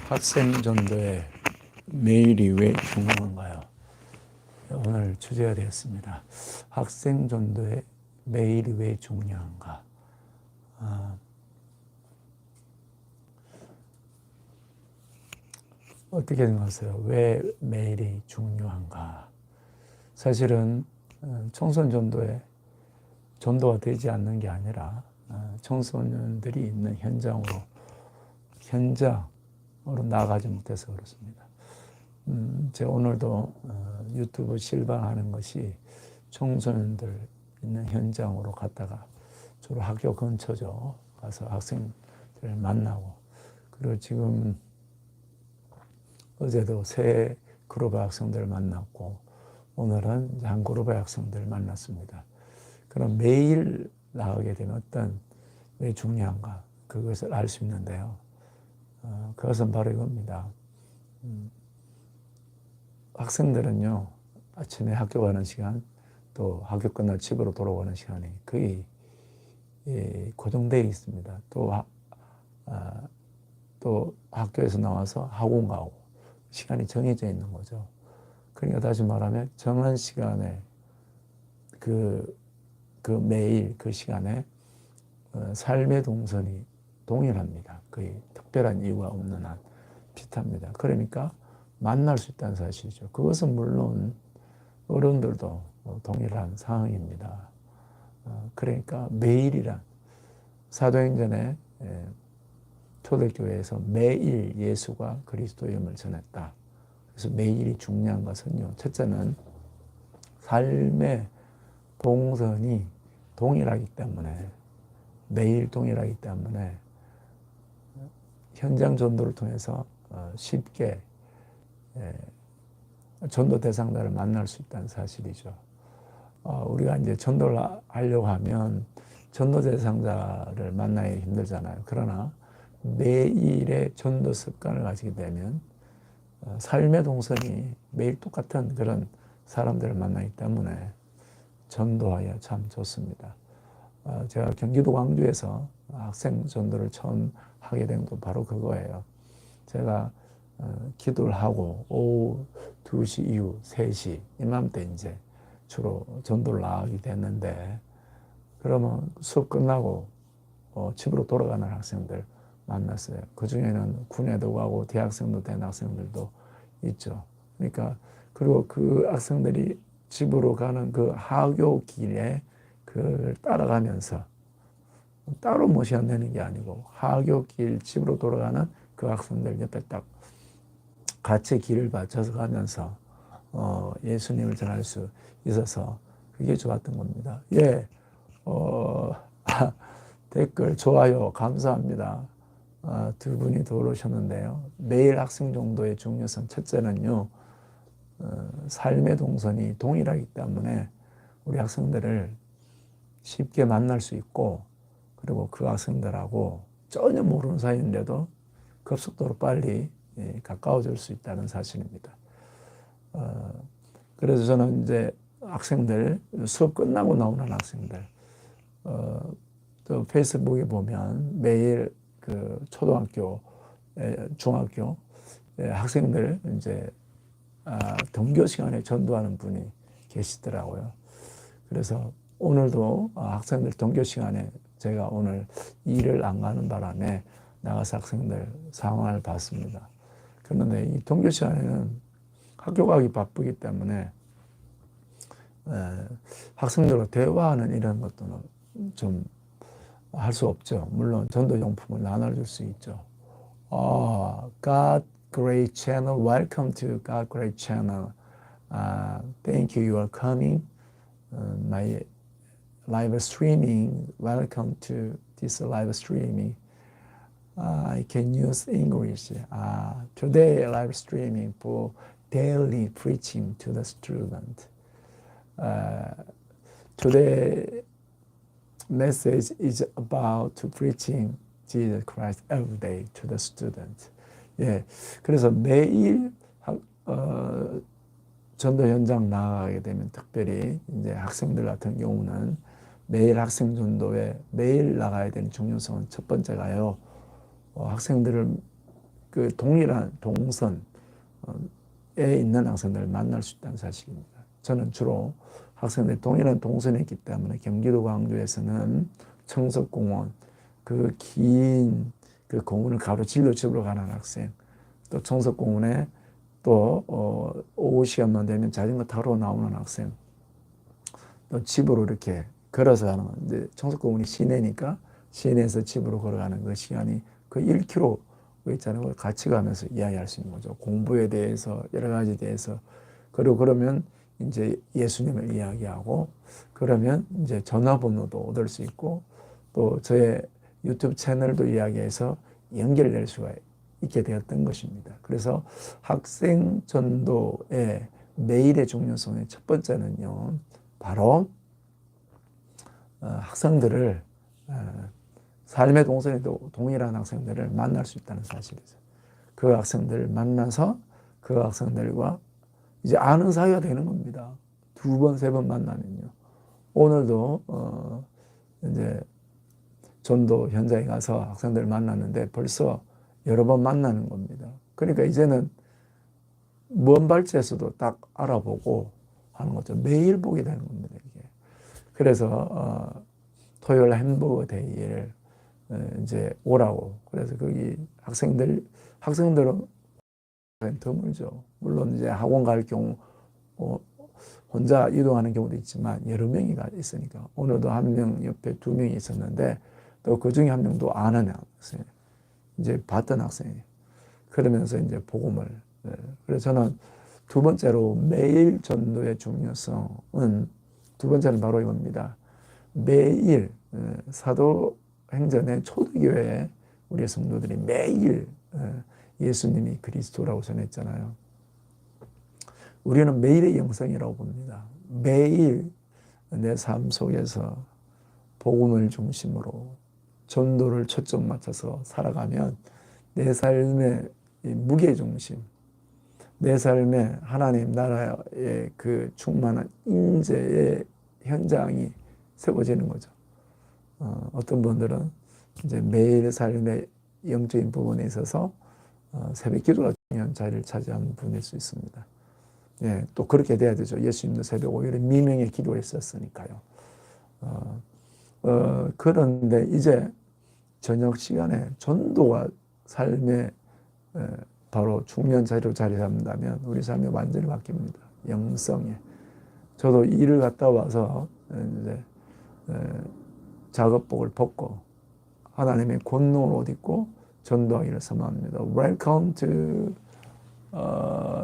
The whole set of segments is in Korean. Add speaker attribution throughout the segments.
Speaker 1: 학생 전도에 매일이 왜 중요한가요? 오늘 주제가 되었습니다. 학생 전도에 매일이 왜 중요한가? 어떻게 생각하세요? 왜 매일이 중요한가? 사실은 청소년 전도에 전도가 되지 않는 게 아니라 청소년들이 있는 현장으로 나아가지 못해서 그렇습니다. 제가 오늘도 유튜브 실방하는 것이 청소년들 있는 현장으로 갔다가 주로 학교 근처죠. 가서 학생들을 만나고, 그리고 지금 어제도 새 그룹의 학생들을 만났고, 오늘은 한 그룹의 학생들을 만났습니다. 그럼 매일 나가게 되면 왜 중요한가? 그것을 알 수 있는데요. 그것은 바로 이겁니다. 학생들은요, 아침에 학교 가는 시간, 또 학교 끝나고 집으로 돌아오는 시간이 거의 고정되어 있습니다. 또 학교에서 나와서 학원 가고 시간이 정해져 있는 거죠. 그러니까 다시 말하면 정한 시간에 그 매일 그 시간에 삶의 동선이 동일합니다. 거의 특별한 이유가 없는 한 비슷합니다. 그러니까 만날 수 있다는 사실이죠. 그것은 물론 어른들도 동일한 상황입니다. 그러니까 매일이란, 사도행전에 초대교회에서 매일 예수가 그리스도임을 전했다. 그래서 매일이 중요한 것은요, 첫째는 삶의 동선이 동일하기 때문에, 매일 동일하기 때문에 현장 전도를 통해서 쉽게 전도 대상자를 만날 수 있다는 사실이죠. 우리가 이제 전도를 하려고 하면 전도 대상자를 만나기 힘들잖아요. 그러나 매일의 전도 습관을 가지게 되면 삶의 동선이 매일 똑같은 그런 사람들을 만나기 때문에 전도하여 참 좋습니다. 제가 경기도 광주에서 학생 전도를 처음 하게 된 것도 바로 그거예요. 제가 기도를 하고 오후 2시 이후 3시 이맘때 이제 주로 전도를 나가게 됐는데, 그러면 수업 끝나고 집으로 돌아가는 학생들 만났어요. 그 중에는 군에도 가고 대학생도 된 학생들도 있죠. 그러니까 그리고 그 학생들이 집으로 가는 그 하교 길에 그걸 따라가면서, 따로 모셔야 되는 게 아니고 하교 길 집으로 돌아가는 그 학생들 옆에 딱 같이 길을 맞춰서 가면서 예수님을 전할 수 있어서 그게 좋았던 겁니다. 댓글 좋아요 감사합니다. 두 분이 더 오르셨는데요. 매일 학생 정도의 중요성, 첫째는요, 삶의 동선이 동일하기 때문에 우리 학생들을 쉽게 만날 수 있고, 그리고 그 학생들하고 전혀 모르는 사이인데도 급속도로 빨리 가까워질 수 있다는 사실입니다. 그래서 저는 이제 학생들, 수업 끝나고 나오는 학생들, 또 페이스북에 보면 매일 그 초등학교, 중학교 학생들 이제 등교 시간에 전도하는 분이 계시더라고요. 그래서 오늘도 학생들 등교 시간에 제가 오늘 일을 안 가는 바람에 나가서 학생들 상황을 봤습니다. 그런데 이 등교 시간에는 학교 가기 바쁘기 때문에 학생들과 대화하는 이런 것들은 좀 할 수 없죠. 물론 전도 용품을 나눠줄 수 있죠. God Great Channel, welcome to God Great Channel. Thank you, you are coming. My live streaming, welcome to this live streaming. I can use English. Today live streaming for daily preaching to the student. Today message is about to preaching Jesus Christ every day to the student. 그래서 매일 전도 현장 나가게 되면, 특별히 이제 학생들 같은 경우는 매일 학생 전도에 매일 나가야 되는 중요성은 첫 번째가요, 학생들을 그 동일한 동선에 있는 학생들을 만날 수 있다는 사실입니다. 저는 주로 학생들이 동일한 동선에 있기 때문에 경기도 광주에서는 청석공원, 그 긴 그 공원을 가로질러 집으로 가는 학생, 또 청석공원에 또 오후 시간만 되면 자전거 타러 나오는 학생, 또 집으로 이렇게 걸어서 가는, 이제 청석공원이 시내니까 시내에서 집으로 걸어가는 그 시간이 거의 1km 있잖아요. 같이 가면서 이야기할 수 있는 거죠. 공부에 대해서 여러 가지 대해서. 그리고 그러면 이제 예수님을 이야기하고, 그러면 이제 전화번호도 얻을 수 있고, 또 저의 유튜브 채널도 이야기해서 연결될 수가 있게 되었던 것입니다. 그래서 학생 전도의 매일의 중요성의 첫 번째는요, 바로 학생들을 삶의 동선에도 동일한 학생들을 만날 수 있다는 사실이죠. 그 학생들을 만나서 그 학생들과 이제 아는 사이가 되는 겁니다. 2번, 3번 만나면요. 오늘도 이제 전도 현장에 가서 학생들을 만났는데 벌써 여러 번 만나는 겁니다. 그러니까 이제는 먼 발치에서도 딱 알아보고 하는 거죠. 매일 보게 되는 겁니다, 이게. 그래서 토요일 햄버거 데이를 이제 오라고. 그래서 거기 학생들은 드물죠. 물론 이제 학원 갈 경우 혼자 이동하는 경우도 있지만 여러 명이 있으니까. 오늘도 한 명 옆에 2명이 있었는데 또 그 중에 한 명도 아는 학생, 이제 봤던 학생이에요. 그러면서 이제 복음을. 그래서 저는 두 번째로 매일 전도의 중요성은, 두 번째는 바로 이겁니다. 매일 사도행전의 초대교회에 우리 성도들이 매일 예수님이 그리스도라고 전했잖아요. 우리는 매일의 영성이라고 봅니다. 매일 내 삶 속에서 복음을 중심으로 전도를 초점 맞춰서 살아가면 내 삶의 무게중심, 내 삶의 하나님 나라의 그 충만한 인재의 현장이 세워지는 거죠. 어떤 분들은 이제 매일 삶의 영적인 부분에 있어서 새벽 기도가 중요한 자리를 차지하는 분일 수 있습니다. 예, 또 그렇게 돼야 되죠. 예수님도 새벽 5일에 미명의 기도를 했었으니까요. 그런데 이제 저녁 시간에 전도가 삶의 바로 중요한 자리로 자리 잡는다면 우리 삶이 완전히 바뀝니다. 영성에. 저도 일을 갔다 와서 이제 작업복을 벗고 하나님의 권능을 옷 입고 전도하기를 선언합니다. Welcome to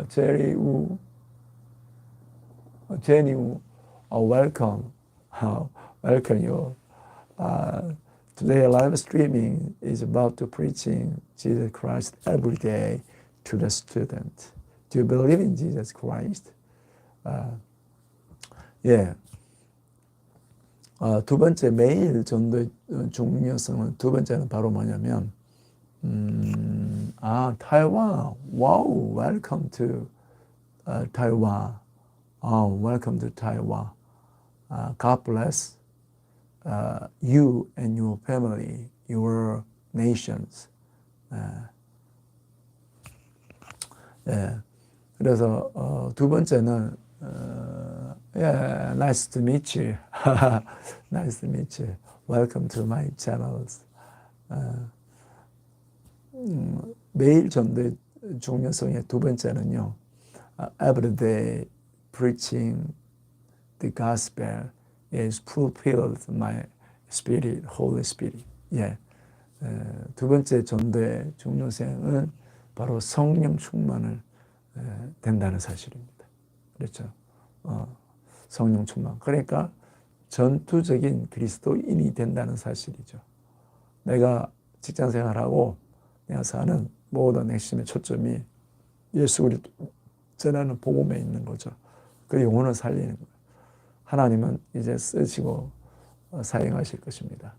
Speaker 1: Jerry Wu, Jenny Wu. Welcome, welcome you. Today live streaming is about to preaching Jesus Christ every day to the student. Do you believe in Jesus Christ? 예. 두 번째 매일 전도의 중요성은, 두 번째는 바로 뭐냐면 타이완. 와우, welcome to Taiwan. Welcome to Taiwan. God bless you and your family, your nations. 예. 그래서 두 번째는 yeah, nice to meet you. Nice to meet you. Welcome to my channels. 매일 전도의 중요성의 두 번째는요, every day preaching the gospel is fulfilled my spirit, Holy Spirit. 예. 두 번째 전도의 중요성은 바로 성령 충만을 된다는 사실입니다. 그렇죠. 성령 충만. 그러니까 전투적인 그리스도인이 된다는 사실이죠. 내가 직장 생활하고 내가 사는 모든 핵심의 초점이 예수 그리스도 전하는 복음에 있는 거죠. 그 영혼을 살리는 거예요. 하나님은 이제 쓰시고 사용하실 것입니다.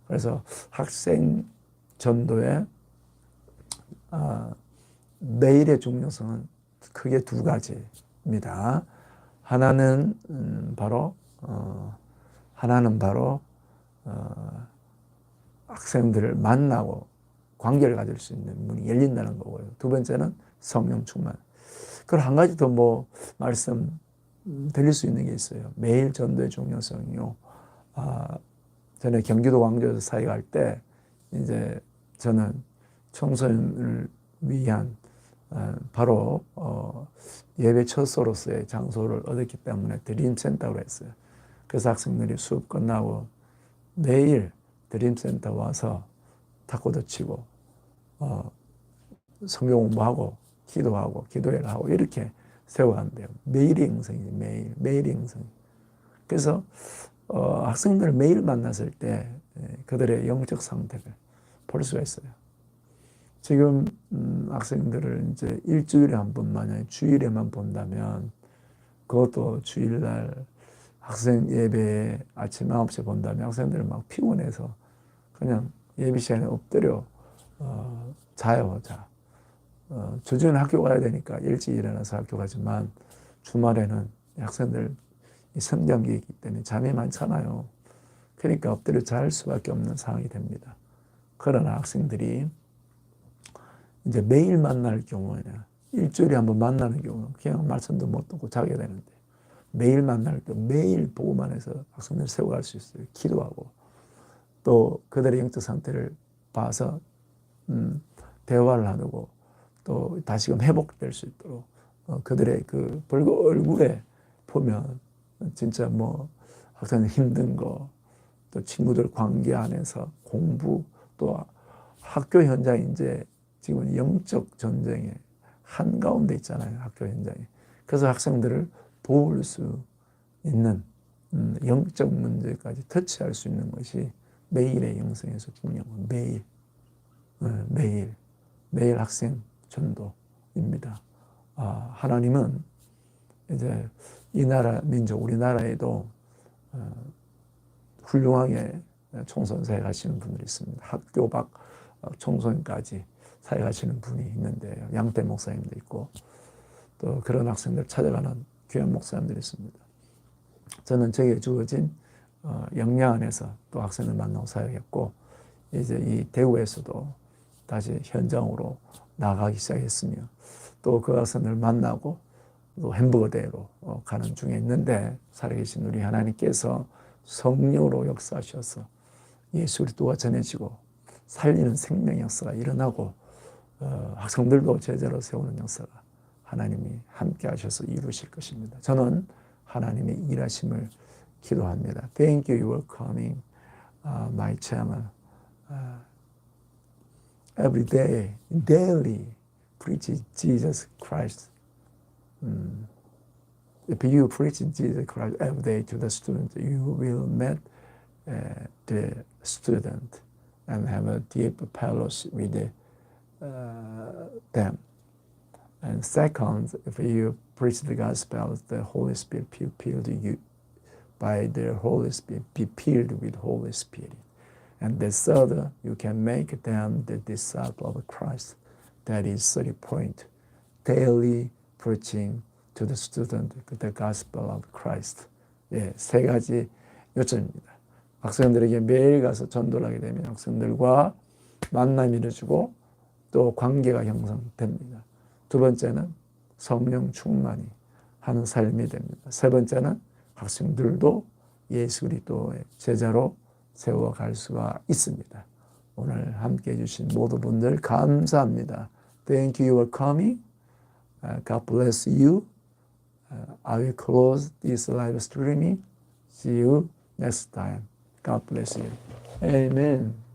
Speaker 1: 그래서 학생 전도의 매일의 중요성은 크게 두 가지입니다. 하나는 바로 학생들을 만나고 관계를 가질 수 있는 문이 열린다는 거고요. 두 번째는 성령 충만. 그리고 한 가지 더 뭐 말씀 드릴 수 있는 게 있어요. 매일 전도의 중요성이요. 전에 경기도 광주에서 사역할 때 이제 저는 청소년을 위한 바로 예배 처소로서의 장소를 얻었기 때문에 드림센터로 했어요. 그래서 학생들이 수업 끝나고 매일 드림센터 와서 탁구도 치고 성경 공부하고 기도하고 기도회를 하고 이렇게 세워간대요. 매일의 영성이지, 매일의 영성. 그래서 학생들을 매일 만났을 때 그들의 영적 상태를 볼 수가 있어요. 지금 학생들을 이제 일주일에 한 번, 만약에 주일에만 본다면 그것도 주일날 학생 예배에 아침 9시에 본다면 학생들은 막 피곤해서 그냥 예배 시간에 엎드려 자요. 주중에는 학교 가야 되니까 일찍 일어나서 학교 가지만 주말에는 학생들 성장기이기 때문에 잠이 많잖아요. 그러니까 엎드려 잘 수밖에 없는 상황이 됩니다. 그러나 학생들이 이제 매일 만날 경우에는 일주일에 한 번 만나는 경우는 그냥 말씀도 못 듣고 자게 되는데 매일 만날 때 매일 보고만 해서 학생들을 세워갈 수 있어요. 기도하고 또 그들의 영적 상태를 봐서 대화를 나누고 또 다시금 회복될 수 있도록 그들의 그 얼굴에 보면 진짜 뭐 학생들 힘든 거 또 친구들 관계 안에서 공부 또 학교 현장에 이제 지금 영적 전쟁의 한가운데 있잖아요. 학교 현장에. 그래서 학생들을 도울 수 있는 영적 문제까지 터치할 수 있는 것이 매일의 영성에서 중요한 건 매일 학생 전도입니다. 하나님은 이제 이 나라 민족 우리나라에도 훌륭하게 총선 사역하시는 분들이 있습니다. 학교 밖 총선까지 사역하시는 분이 있는데요. 양태 목사님도 있고 또 그런 학생들 찾아가는 귀한 목사님들이 있습니다. 저는 저에게 주어진 역량 안에서 또 학생을 만나고 사역했고 이제 이 대구에서도 다시 현장으로 나가기 시작했으며 또 그 학생을 만나고 또 햄버거 대회로 가는 중에 있는데 살아계신 우리 하나님께서 성령으로 역사하셔서 예수 그리스도가 전해지고 살리는 생명 역사가 일어나고 학생들도 제자로 세우는 역사가 하나님이 함께 하셔서 이루실 것입니다. 저는 하나님의 일하심을 기도합니다. Thank you, you are coming, my chairman. Every day, daily, preach Jesus Christ. If you preach Jesus Christ every day to the student, you will meet the student and have a deep fellowship with them. And second, if you preach the gospel, the Holy Spirit will fill you by the Holy Spirit, be filled with Holy Spirit. And the third, you can make them the disciple of Christ. That is 30 point. Daily preaching to the student the gospel of Christ. 예, 세 가지 요점입니다. 학생들에게 매일 가서 전도를 하게 되면 학생들과 만남이 이루어지고 또 관계가 형성됩니다. 두 번째는 성령 충만이 하는 삶이 됩니다. 세 번째는 학생들도 예수 그리스도의 제자로 세워갈 수가 있습니다. 오늘 함께 해주신 모든 분들 감사합니다. Thank you for coming. God bless you. I will close this live streaming. See you next time. God bless you. Amen.